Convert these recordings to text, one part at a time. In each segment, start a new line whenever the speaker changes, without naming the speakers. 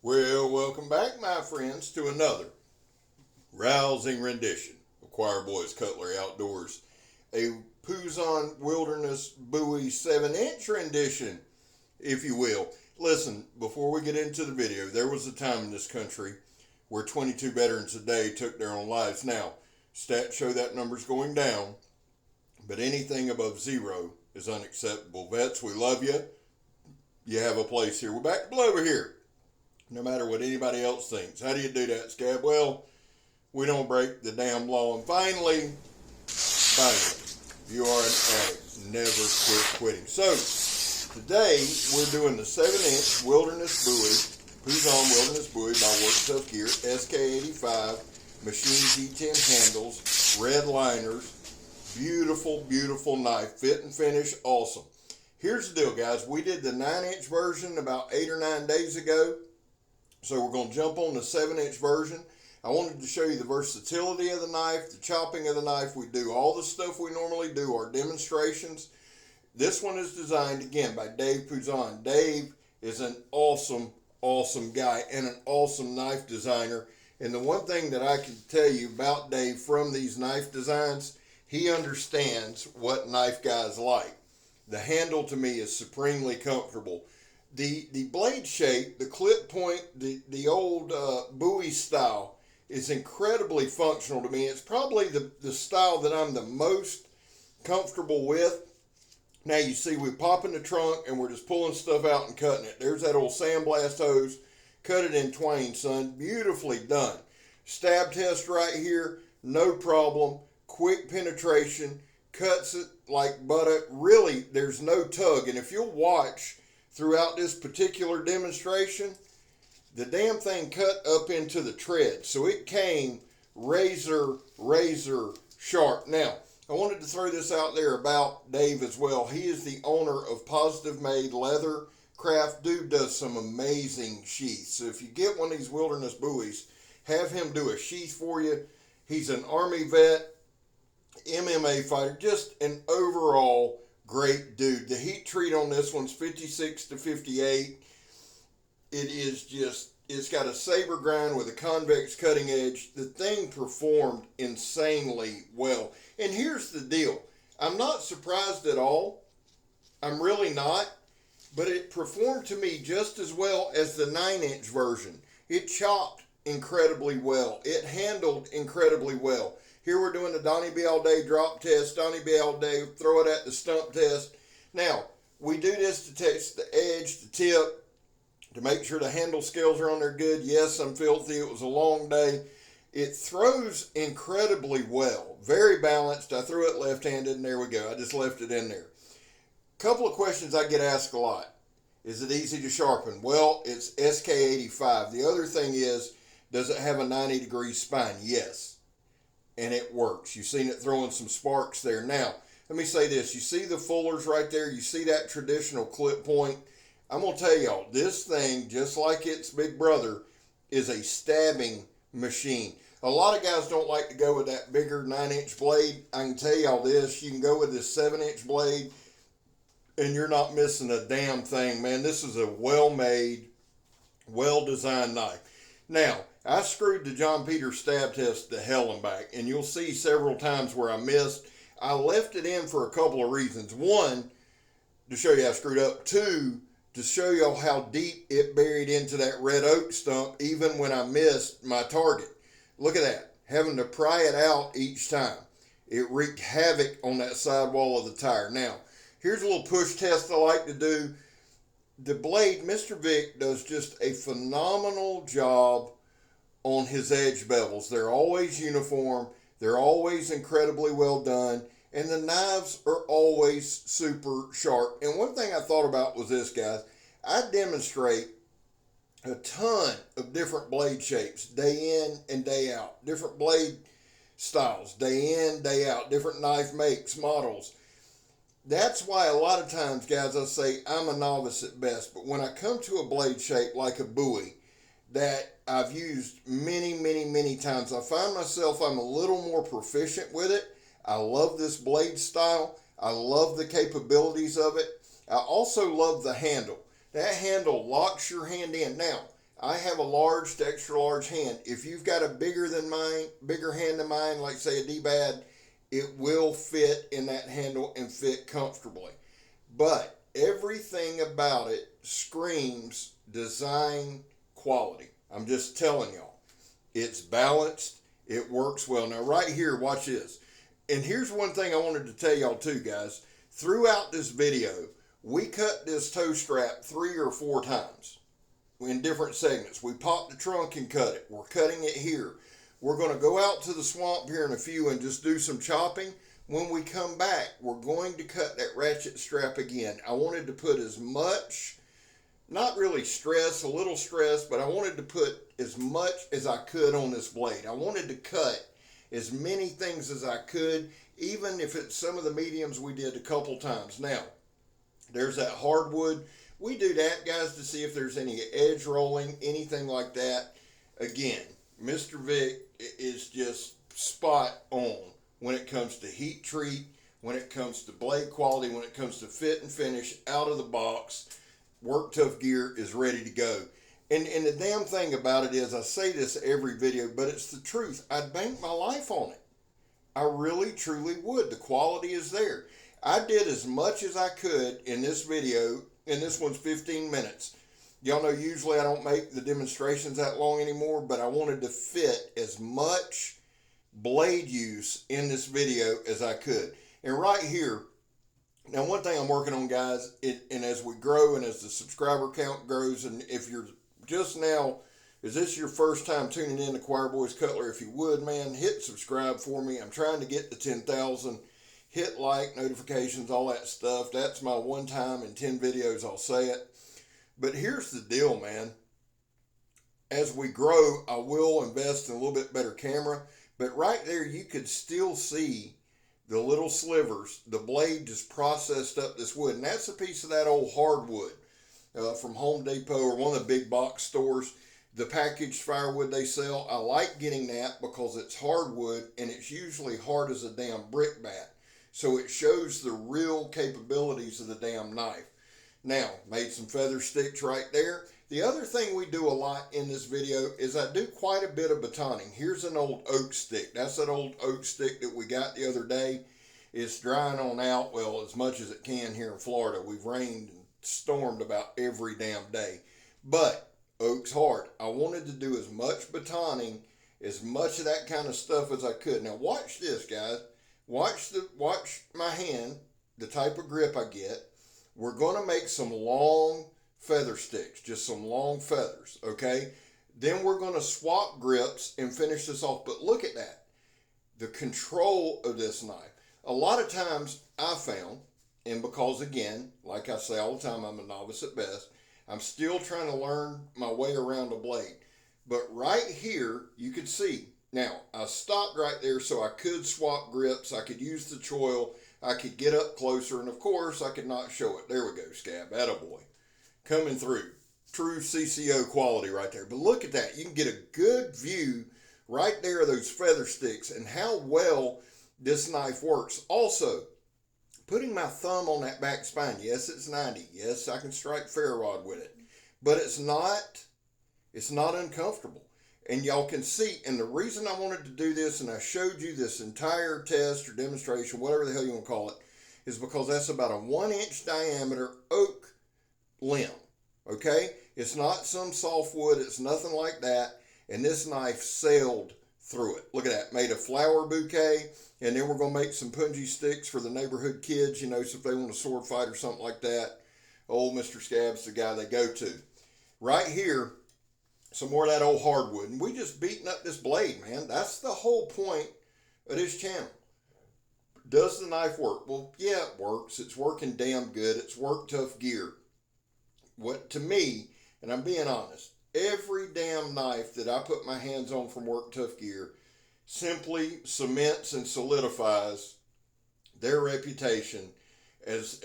Well, welcome back, my friends, to another rousing rendition of Choir Boys Cutlery Outdoors, a Puzon Wilderness Bowie 7-inch rendition, if you will. Listen, before we get into the video, there was a time in this country where 22 veterans a day took their own lives. Now, stats show that number's going down, but anything above zero is unacceptable. Vets, we love you. You have a place here. We're back to blue over here, no matter what anybody else thinks. How do you do that, Scab? Well, we don't break the damn law. And finally, you are an addict. Never quit quitting. So, today, we're doing the 7-inch Wilderness Bowie, Puzon Wilderness Bowie by Work Tough Gear, SK85, machine G10 handles, red liners, beautiful, beautiful knife, fit and finish, awesome. Here's the deal, guys. We did the 9-inch version about 8 or 9 days ago. So we're going to jump on the 7-inch version. I wanted to show you the versatility of the knife, the chopping of the knife. We do all the stuff we normally do, our demonstrations. This one is designed, again, by Dave Puzon. Dave is an awesome, awesome guy and an awesome knife designer. And the one thing that I can tell you about Dave from these knife designs, he understands what knife guys like. The handle, to me, is supremely comfortable. The blade shape, the clip point, the old Bowie style is incredibly functional to me. It's probably the style that I'm the most comfortable with. Now you see we pop in the trunk and we're just pulling stuff out and cutting it. There's that old sandblast hose. Cut it in twain, son. Beautifully done. Stab test right here. No problem. Quick penetration. Cuts it like butter. Really, there's no tug. And if you'll watch throughout this particular demonstration, the damn thing cut up into the tread. So it came razor, razor sharp. Now, I wanted to throw this out there about Dave as well. He is the owner of Positive Made Leather Craft. Dude does some amazing sheaths. So if you get one of these Wilderness Bowies, have him do a sheath for you. He's an Army vet, MMA fighter, just an overall great dude. The heat treat on this one's 56 to 58. It is just, it's got a saber grind with a convex cutting edge. The thing performed insanely well. And here's the deal. I'm not surprised at all. I'm really not. But it performed to me just as well as the 9-inch version. It chopped incredibly well. It handled incredibly well. Here we're doing the Donnie B All-day drop test, Donnie B All-day, throw it at the stump test. Now, we do this to test the edge, the tip, to make sure the handle scales are on there good. Yes, I'm filthy. It was a long day. It throws incredibly well. Very balanced. I threw it left-handed, and there we go. I just left it in there. Couple of questions I get asked a lot. Is it easy to sharpen? Well, it's SK85. The other thing is, does it have a 90-degree spine? Yes. And it works. You've seen it throwing some sparks there. Now, let me say this. You see the fullers right there? You see that traditional clip point? I'm going to tell y'all, this thing, just like its big brother, is a stabbing machine. A lot of guys don't like to go with that bigger 9-inch blade. I can tell y'all this. You can go with this 7-inch blade, and you're not missing a damn thing, man. This is a well-made, well-designed knife. Now, I screwed the John Peter stab test to hell and back, and you'll see several times where I missed. I left it in for a couple of reasons. One, to show you I screwed up. Two, to show y'all how deep it buried into that red oak stump, even when I missed my target. Look at that, having to pry it out each time. It wreaked havoc on that sidewall of the tire. Now, here's a little push test I like to do. The blade, Mr. Vic does just a phenomenal job on his edge bevels. They're always uniform. They're always incredibly well done. And the knives are always super sharp. And one thing I thought about was this, guys. I demonstrate a ton of different blade shapes day in and day out. Different blade styles day in, day out. Different knife makes, models. That's why a lot of times, guys, I say I'm a novice at best. But when I come to a blade shape like a Bowie that I've used many, many, many times, I find myself I'm a little more proficient with it. I love this blade style. I love the capabilities of it. I also love the handle. That handle locks your hand in. Now, I have a large to extra large hand. If you've got a bigger hand than mine, like say a D-Bad, it will fit in that handle and fit comfortably. But everything about it screams design quality. I'm just telling y'all. It's balanced. It works well. Now right here, watch this. And here's one thing I wanted to tell y'all too, guys. Throughout this video, we cut this toe strap 3 or 4 times in different segments. We popped the trunk and cut it. We're cutting it here. We're going to go out to the swamp here in a few and just do some chopping. When we come back, we're going to cut that ratchet strap again. I wanted to put as much, not really stress, a little stress, but I wanted to put as much as I could on this blade. I wanted to cut as many things as I could, even if it's some of the mediums we did a couple times. Now, there's that hardwood. We do that, guys, to see if there's any edge rolling, anything like that. Again, Mr. Vic is just spot on when it comes to heat treat, when it comes to blade quality, when it comes to fit and finish out of the box. Work Tough gear is ready to go. And the damn thing about it is, I say this every video, but it's the truth. I'd bank my life on it. I really, truly would. The quality is there. I did as much as I could in this video, and this one's 15 minutes. Y'all know usually I don't make the demonstrations that long anymore, but I wanted to fit as much blade use in this video as I could. And right here, now one thing I'm working on, guys, and as we grow and as the subscriber count grows, and if you're just now, is this your first time tuning in to Choir Boys Cutlery? If you would, man, hit subscribe for me. I'm trying to get to 10,000. Hit like, notifications, all that stuff. That's my one time in 10 videos I'll say it. But here's the deal, man. As we grow, I will invest in a little bit better camera. But right there, you could still see the little slivers. The blade just processed up this wood. And that's a piece of that old hardwood from Home Depot or one of the big box stores. The packaged firewood they sell, I like getting that because it's hardwood and it's usually hard as a damn brick bat. So it shows the real capabilities of the damn knife. Now, made some feather sticks right there. The other thing we do a lot in this video is I do quite a bit of batoning. Here's an old oak stick. That's that old oak stick that we got the other day. It's drying on out, well, as much as it can here in Florida. We've rained and stormed about every damn day. But oak's hard. I wanted to do as much batoning, as much of that kind of stuff as I could. Now watch this, guys. Watch my hand, the type of grip I get. We're going to make some long feather sticks, just some long feathers, okay? Then we're going to swap grips and finish this off. But look at that, the control of this knife. A lot of times I found, and because again, like I say all the time, I'm a novice at best, I'm still trying to learn my way around a blade. But right here, you could see, now I stopped right there so I could swap grips, I could use the choil, I could get up closer, and of course I could not show it. There we go, Scab, attaboy. Coming through. True CCO quality right there. But look at that. You can get a good view right there of those feather sticks and how well this knife works. Also, putting my thumb on that back spine. Yes, it's 90. Yes, I can strike ferro rod with it. But it's not uncomfortable. And y'all can see, and the reason I wanted to do this, and I showed you this entire test or demonstration, whatever the hell you want to call it, is because that's about a 1-inch diameter oak limb, okay? It's not some softwood, it's nothing like that, and this knife sailed through it. Look at that, made a flower bouquet, and then we're going to make some punji sticks for the neighborhood kids, you know, so if they want a sword fight or something like that. Old Mr. Scab's the guy they go to. Right here, some more of that old hardwood, and we just beating up this blade, man. That's the whole point of this channel. Does the knife work? Well, yeah, it works. It's working damn good. It's Work Tough gear. What, to me, and I'm being honest, every damn knife that I put my hands on from Work Tough gear simply cements and solidifies their reputation as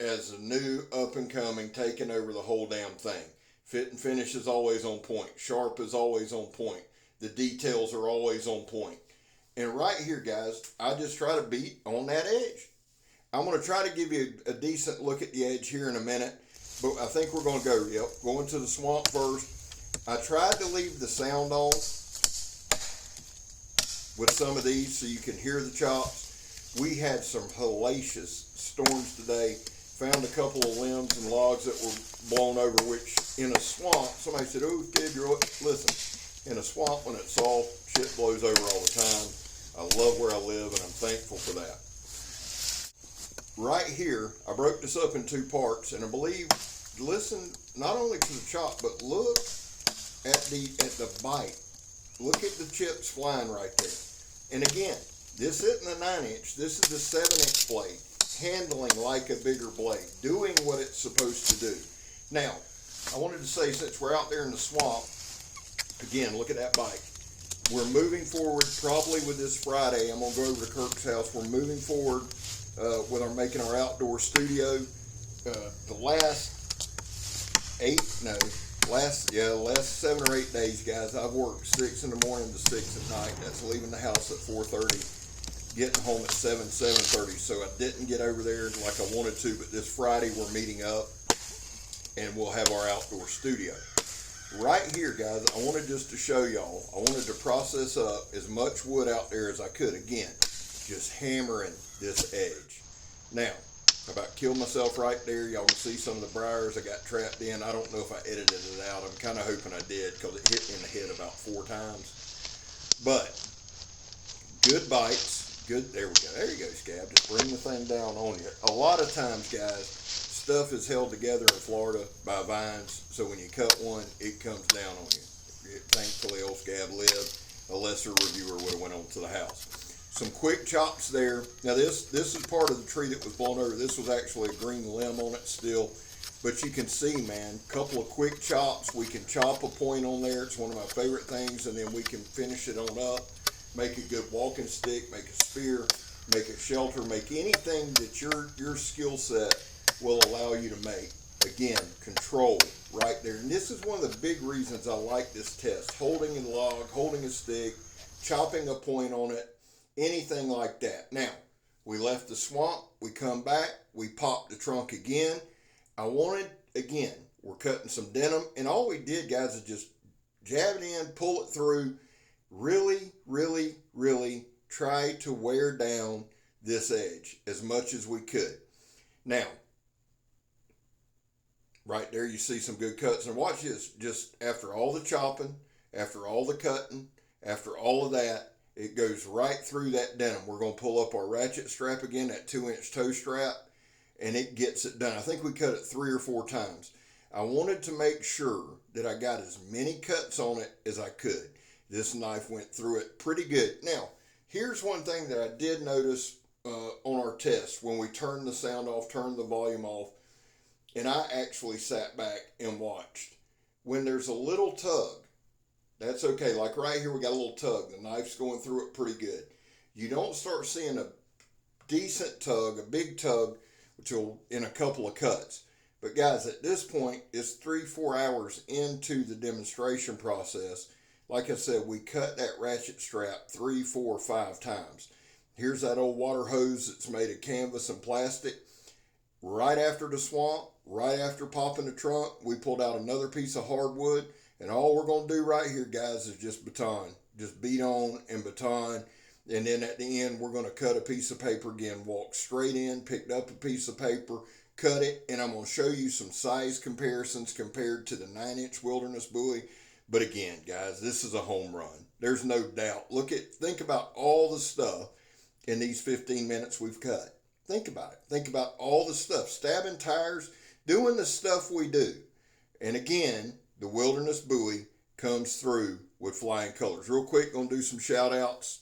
a new up and coming, taking over the whole damn thing. Fit and finish is always on point. Sharp is always on point. The details are always on point. And right here, guys, I just try to beat on that edge. I'm going to try to give you a decent look at the edge here in a minute. But I think we're going to go, going to the swamp first. I tried to leave the sound on with some of these so you can hear the chops. We had some hellacious storms today. Found a couple of limbs and logs that were blown over, which in a swamp, somebody said, oh, Gabe, listen, in a swamp when it's soft, shit blows over all the time. I love where I live, and I'm thankful for that. Right here, I broke this up in two parts, and I believe, listen not only to the chop, but look at the bite. Look at the chips flying right there. And again, this isn't a 9-inch, this is a 7-inch blade, handling like a bigger blade, doing what it's supposed to do. Now, I wanted to say, since we're out there in the swamp, again, look at that bite. We're moving forward probably with this Friday. I'm going to go over to Kirk's house. We're moving forward with making our outdoor studio. The last 7 or 8 days, guys, I've worked 6 in the morning to 6 at night. That's leaving the house at 4:30, getting home at 7:30. So I didn't get over there like I wanted to, but this Friday we're meeting up and we'll have our outdoor studio. Right here, guys, I wanted just to show y'all, I wanted to process up as much wood out there as I could. Again, just hammering this edge. Now, I about killed myself right there. Y'all can see some of the briars I got trapped in. I don't know if I edited it out. I'm kind of hoping I did, because it hit me in the head about 4 times. But good bites. Good. There we go. There you go, Scab. Just bring the thing down on you. A lot of times, guys, stuff is held together in Florida by vines, so when you cut one, it comes down on you. Thankfully, old Scab lived. A lesser reviewer would have went on to the house. Some quick chops there. Now this is part of the tree that was blown over. This was actually a green limb on it still, but you can see, man, a couple of quick chops. We can chop a point on there. It's one of my favorite things, and then we can finish it on up, make a good walking stick, make a spear, make a shelter, make anything that your skill set will allow you to make. Again, control right there. And this is one of the big reasons I like this test. Holding a log, holding a stick, chopping a point on it, anything like that. Now, we left the swamp, we come back, we pop the trunk again. I wanted, again, we're cutting some denim, and all we did, guys, is just jab it in, pull it through, really, really, really try to wear down this edge as much as we could. Now, right there you see some good cuts, and watch this, just after all the chopping, after all the cutting, after all of that, it goes right through that denim. We're going to pull up our ratchet strap again, that 2-inch toe strap, and it gets it done. I think we cut it 3 or 4 times. I wanted to make sure that I got as many cuts on it as I could. This knife went through it pretty good. Now, here's one thing that I did notice on our test when we turned the sound off, turned the volume off, and I actually sat back and watched. When there's a little tug, that's okay. Like right here, we got a little tug. The knife's going through it pretty good. You don't start seeing a decent tug, a big tug, until in a couple of cuts. But guys, at this point, it's 3-4 hours into the demonstration process. Like I said, we cut that ratchet strap 3, 4, 5 times. Here's that old water hose that's made of canvas and plastic. Right after the swamp, right after popping the trunk, we pulled out another piece of hardwood. And all we're going to do right here, guys, is just baton. Just beat on and baton. And then at the end, we're going to cut a piece of paper again. Walk straight in, picked up a piece of paper, cut it. And I'm going to show you some size comparisons compared to the 9-inch Wilderness Bowie. But again, guys, this is a home run. There's no doubt. Think about all the stuff in these 15 minutes we've cut. Think about it. Think about all the stuff. Stabbing tires, doing the stuff we do. And again, the Wilderness Bowie comes through with flying colors. Real quick, going to do some shout outs.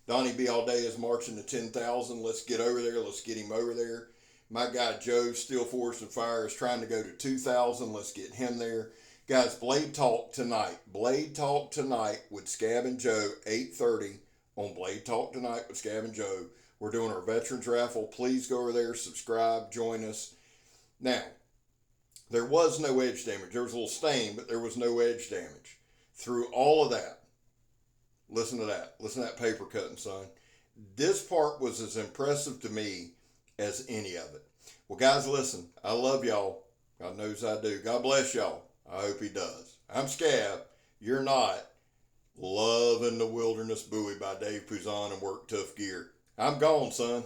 Donnie B All-day is marching to 10,000. Let's get over there. Let's get him over there. My guy Joe, Steel Forest and Fire, is trying to go to 2,000. Let's get him there. Guys, Blade Talk tonight. Blade Talk tonight with Scab and Joe, 8:30 on Blade Talk tonight with Scab and Joe. We're doing our Veterans Raffle. Please go over there, subscribe, join us. Now, there was no edge damage. There was a little stain, but there was no edge damage. Through all of that, listen to that. Listen to that paper cutting, son. This part was as impressive to me as any of it. Well, guys, listen. I love y'all. God knows I do. God bless y'all. I hope he does. I'm Scab. You're not. Loving the Wilderness Bowie by Dave Puzon and Work Tough Gear. I'm gone, son.